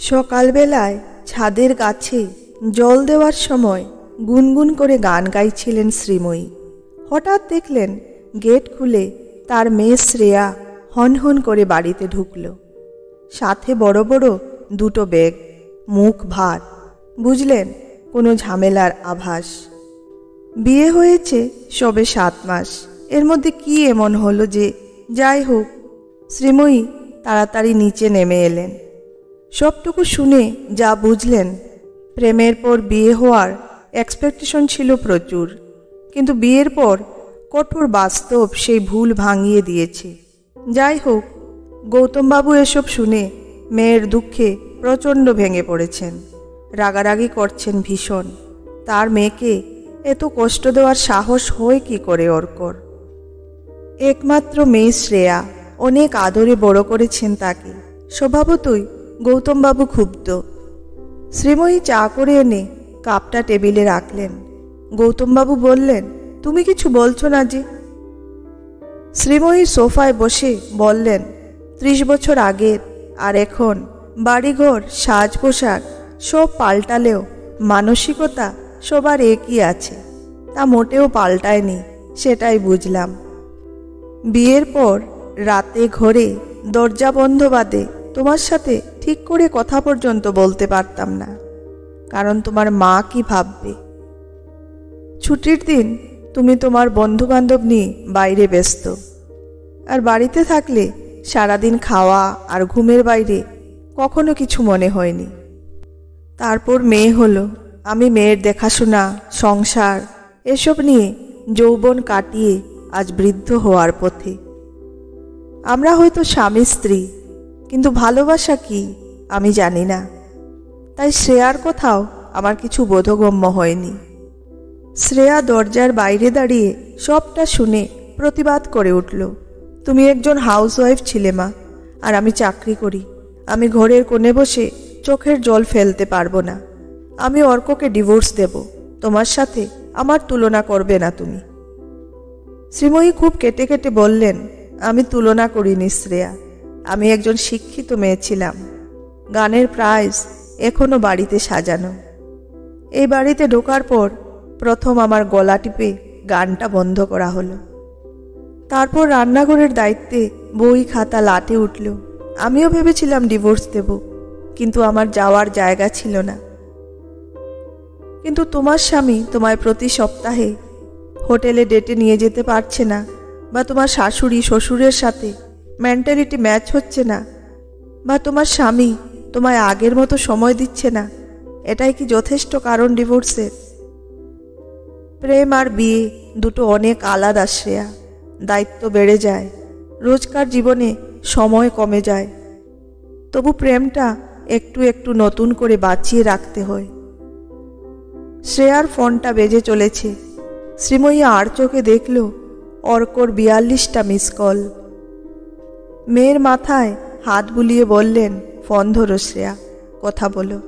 সকালবেলায় ছাদের গাছে জল দেওয়ার সময় গুনগুন করে গান গাইছিলেন শ্রীময়ী। হঠাৎ দেখলেন গেট খুলে তার মেয়ে শ্রেয়া হনহন করে বাড়িতে ঢুকল। সাথে বড় বড় দুটো ব্যাগ, মুখ ভার। বুঝলেন কোনো ঝামেলার আভাস। বিয়ে হয়েছে সবে 7 মাস, এর মধ্যে কি এমন হলো যে? যাই হোক, শ্রীময়ী তাড়াতাড়ি নিচে নেমে এলেন। সবটুকু শুনে যা বুঝলেন, প্রেমের পর বিয়ে হওয়ার এক্সপেকটেশন ছিল প্রচুর, কিন্তু বিয়ের পর কঠোর বাস্তব সেই ভুল ভাঙিয়ে দিয়েছে। যাই হোক, গৌতমবাবু এসব শুনে মেয়ের দুঃখে প্রচণ্ড ভেঙে পড়েছেন, রাগারাগি করছেন ভীষণ। তার মেয়েকে এত কষ্ট দেওয়ার সাহস হয় কি করে অর্কর? একমাত্র মেয়ে শ্রেয়া, অনেক আদরে বড় করেছেন তাকে। স্বভাবতই গৌতমবাবু ক্ষুব্ধ। শ্রীময়ী চা করে এনে কাপটা টেবিলে রাখলেন। গৌতমবাবু বললেন, তুমি কিছু বলছো না যে? শ্রীময়ী সোফায় বসে বললেন, 30 বছর আগের আর এখন বাড়িঘর, সাজ পোশাক সব পাল্টালেও মানসিকতা সবার একই আছে। তা মোটেও পাল্টায়নি, সেটাই বুঝলাম। বিয়ের পর রাতে ঘরে দরজা বন্ধ বাদে তোমার সাথে ঠিক করে কথা পর্যন্ত বলতে পারতাম না, কারণ তোমার মা কি ভাববে। ছুটির দিন তুমি তোমার বন্ধু বান্ধব নিয়ে বাইরে ব্যস্ত, আর বাড়িতে থাকলে সারাদিন খাওয়া আর ঘুমের বাইরে কখনো কিছু মনে হয়নি। তারপর মেয়ে হলো, আমি মেয়ের দেখাশোনা, সংসার এসব নিয়ে যৌবন কাটিয়ে আজ বৃদ্ধ হওয়ার পথে। আমরা হয়তো স্বামী স্ত্রী, কিন্তু ভালোবাসা কি আমি জানি না। তাই শ্রেয়ার কথাও আমার কিছু বোধগম্য হয়নি। শ্রেয়া দরজার বাইরে দাঁড়িয়ে সবটা শুনে প্রতিবাদ করে উঠল, তুমি একজন হাউসওয়াইফ ছিলে মা, আর আমি চাকরি করি। আমি ঘরের কোণে বসে চোখের জল ফেলতে পারবো না। আমি অর্ককে ডিভোর্স দেব, তোমার সাথে আমার তুলনা করবে না তুমি। শ্রীময়ী খুব কেটে কেটে বললেন, আমি তুলনা করিনি শ্রেয়া। আমি একজন শিক্ষিত মেয়ে ছিলাম। গানের প্রাইজ এখনো বাড়িতে সাজানো। এই বাড়িতে ঢোকার পর প্রথম আমার গলা টিপে গানটা বন্ধ করা হলো। তারপর রান্নাঘরের দায়িত্বে বই খাতা লাটে উঠল। আমিও ভেবেছিলাম ডিভোর্স দেব, কিন্তু আমার যাওয়ার জায়গা ছিল না। কিন্তু তোমার স্বামী তোমায় প্রতি সপ্তাহে হোটেলে ডেটে নিয়ে যেতে পারছে না, বা তোমার শাশুড়ি শ্বশুরের সাথে মেন্টালিটি ম্যাচ হচ্ছে না, বা তোমার স্বামী তোমায় আগের মতো সময় দিচ্ছে না, এটাই কি যথেষ্ট কারণ ডিভোর্সের? প্রেম আর বিয়ে দুটো অনেক আলাদা শ্রেয়া। দায়িত্ব বেড়ে যায়, রোজকার জীবনে সময় কমে যায়, তবু প্রেমটা একটু একটু নতুন করে বাঁচিয়ে রাখতে হয়। শ্রেয়ার ফোনটা বেজে চলেছে। শ্রীময়ী আর চোখে দেখল অর্কর 42টা মিস কল। মেয়ের মাথায় হাত বুলিয়ে বললেন, ফোন ধরো শ্রেয়া, কথা বলো।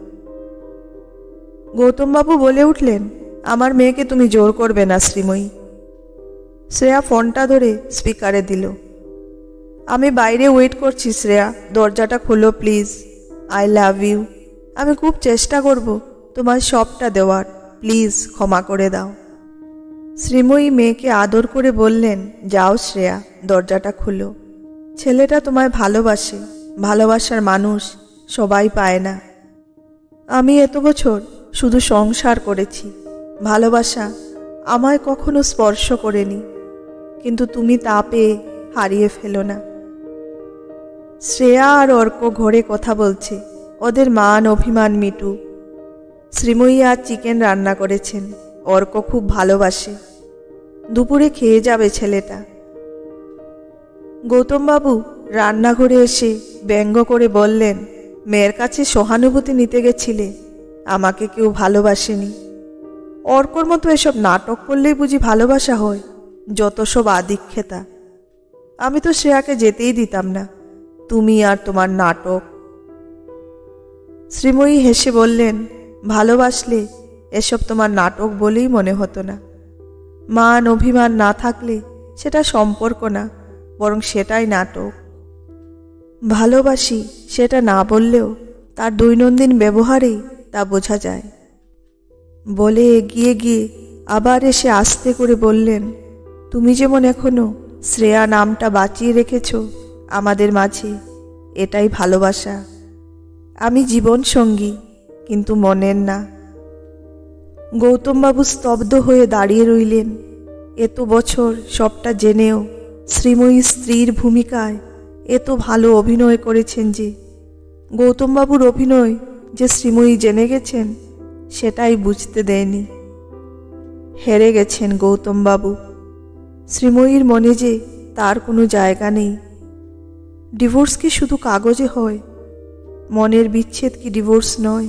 গৌতমবাবু বলে উঠলেন, আমার মেয়েকে তুমি জোর করবে না শ্রীময়ী। শ্রেয়া ফোনটা ধরে স্পিকারে দিল। আমি বাইরে ওয়েট করছি শ্রেয়া, দরজাটা খোলো প্লিজ। I love you. আমি খুব চেষ্টা করব তোমার সবটা দেওয়ার, প্লিজ ক্ষমা করে দাও। শ্রীময়ী মেয়েকে আদর করে বললেন, যাও শ্রেয়া, দরজাটা খুলো। ছেলেটা তোমায় ভালোবাসে, ভালোবাসার মানুষ সবাই পায় না। আমি এত বছর শুধু সংসার করেছি, ভালোবাসা আমায় কখনো স্পর্শ করেনি, কিন্তু তুমি তা পেয়ে হারিয়ে ফেলো না। শ্রেয়া আর অর্ক ঘরে কথা বলছে, ওদের মান অভিমান মিটু। শ্রীময়ী আজ চিকেন রান্না করেছেন, অর্ক খুব ভালোবাসে। দুপুরে খেয়ে যাবে ছেলেটা। গৌতমবাবু রান্নাঘরে এসে ব্যঙ্গ করে বললেন, মেয়ের কাছে সহানুভূতি নিতে গেছিলে, আমাকে কেউ ভালোবাসেনি। অর্কর মতো এসব নাটক করলেই বুঝি ভালোবাসা হয়? যত সব আদিক্ষেতা। আমি তো শ্রেয়াকে যেতেই দিতাম না, তুমি আর তোমার নাটক। শ্রীময়ী হেসে বললেন, ভালোবাসলে এসব তোমার নাটক বলেই মনে হতো না। মান অভিমান না থাকলে সেটা সম্পর্ক না, বরং সেটাই নাটক। ভালোবাসি সেটা না বললেও তার দৈনন্দিন ব্যবহারেই তা বোঝা যায়। বলে এগিয়ে গিয়ে আবার এসে আস্তে করে বললেন, তুমি যেমন এখনো শ্রেয়া নামটা বাঁচিয়ে রেখেছ আমাদের মাঝে, এটাই ভালোবাসা। আমি জীবন সঙ্গী, কিন্তু মনের না। গৌতমবাবু স্তব্ধ হয়ে দাঁড়িয়ে রইলেন। এত বছর সবটা জেনেও শ্রীময়ী স্ত্রীর ভূমিকায় এত ভালো অভিনয় করেছেন যে গৌতমবাবুর অভিনয় যে শ্রীময়ী জেনে গেছেন সেটাই বুঝতে দেয়নি। হেরে গেছেন গৌতমবাবু। শ্রীময়ীর মনে যে তার কোনো জায়গা নেই। ডিভোর্স কি শুধু কাগজে হয়? মনের বিচ্ছেদ কি ডিভোর্স নয়?